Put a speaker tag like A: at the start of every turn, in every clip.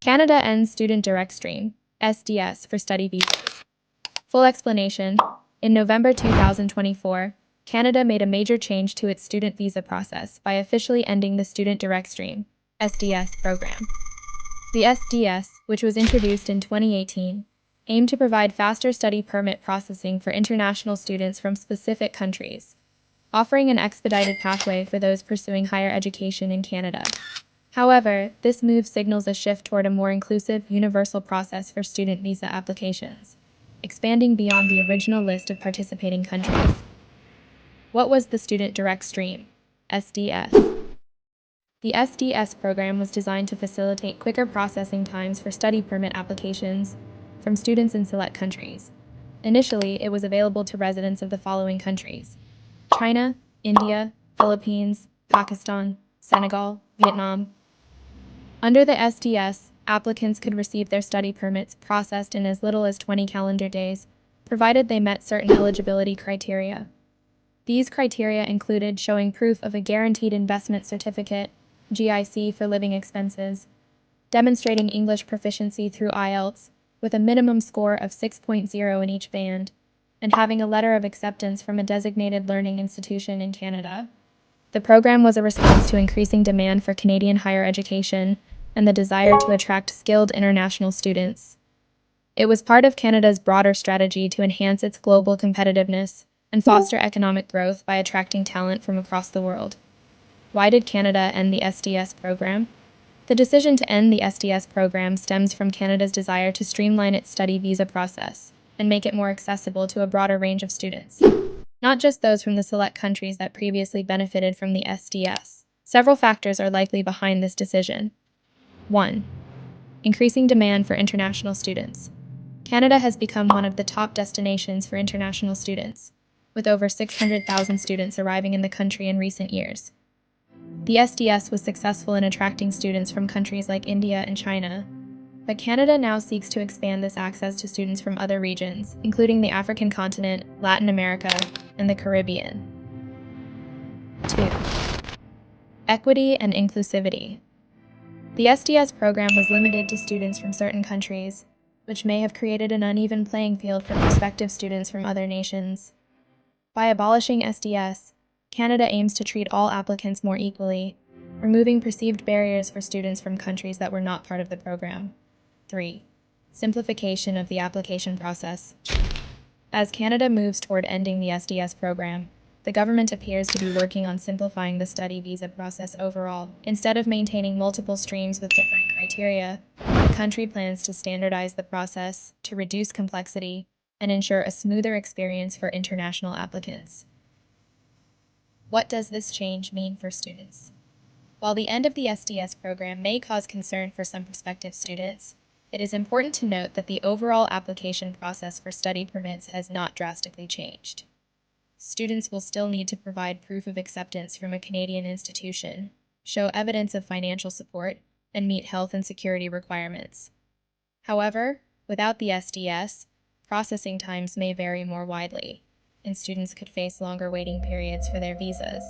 A: Canada ends Student Direct Stream, SDS, for study visas. Full explanation. In November 2024, Canada made a major change to its student visa process by officially ending the Student Direct Stream, SDS, program. The SDS, which was introduced in 2018, aimed to provide faster study permit processing for international students from specific countries, offering an expedited pathway for those pursuing higher education in Canada. However, this move signals a shift toward a more inclusive, universal process for student visa applications, expanding beyond the original list of participating countries. What was the Student Direct Stream, SDS? The SDS program was designed to facilitate quicker processing times for study permit applications from students in select countries. Initially, it was available to residents of the following countries: China, India, Philippines, Pakistan, Senegal, Vietnam. Under the SDS, applicants could receive their study permits processed in as little as 20 calendar days, provided they met certain eligibility criteria. These criteria included showing proof of a guaranteed investment certificate, GIC for living expenses, demonstrating English proficiency through IELTS with a minimum score of 6.0 in each band, and having a letter of acceptance from a designated learning institution in Canada. The program was a response to increasing demand for Canadian higher education and the desire to attract skilled international students. It was part of Canada's broader strategy to enhance its global competitiveness and foster economic growth by attracting talent from across the world. Why did Canada end the SDS program? The decision to end the SDS program stems from Canada's desire to streamline its study visa process and make it more accessible to a broader range of students, not just those from the select countries that previously benefited from the SDS. Several factors are likely behind this decision. 1. Increasing demand for international students. Canada has become one of the top destinations for international students, with over 600,000 students arriving in the country in recent years. The SDS was successful in attracting students from countries like India and China, but Canada now seeks to expand this access to students from other regions, including the African continent, Latin America, and the Caribbean. 2. Equity and inclusivity. The SDS program was limited to students from certain countries, which may have created an uneven playing field for prospective students from other nations. By abolishing SDS, Canada aims to treat all applicants more equally, removing perceived barriers for students from countries that were not part of the program. 3. Simplification of the application process. As Canada moves toward ending the SDS program, the government appears to be working on simplifying the study visa process overall. Instead of maintaining multiple streams with different criteria, the country plans to standardize the process to reduce complexity and ensure a smoother experience for international applicants. What does this change mean for students? While the end of the SDS program may cause concern for some prospective students, it is important to note that the overall application process for study permits has not drastically changed. Students will still need to provide proof of acceptance from a Canadian institution, show evidence of financial support, and meet health and security requirements. However, without the SDS, processing times may vary more widely, and students could face longer waiting periods for their visas.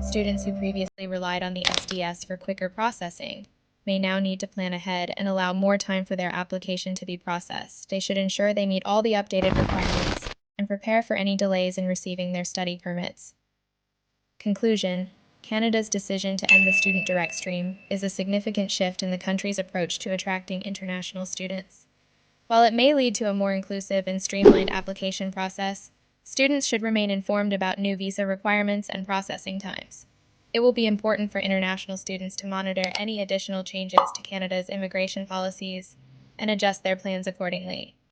A: Students who previously relied on the SDS for quicker processing may now need to plan ahead and allow more time for their application to be processed. They should ensure they meet all the updated requirements and prepare for any delays in receiving their study permits. Conclusion: Canada's decision to end the Student Direct Stream is a significant shift in the country's approach to attracting international students. While it may lead to a more inclusive and streamlined application process, students should remain informed about new visa requirements and processing times. It will be important for international students to monitor any additional changes to Canada's immigration policies and adjust their plans accordingly.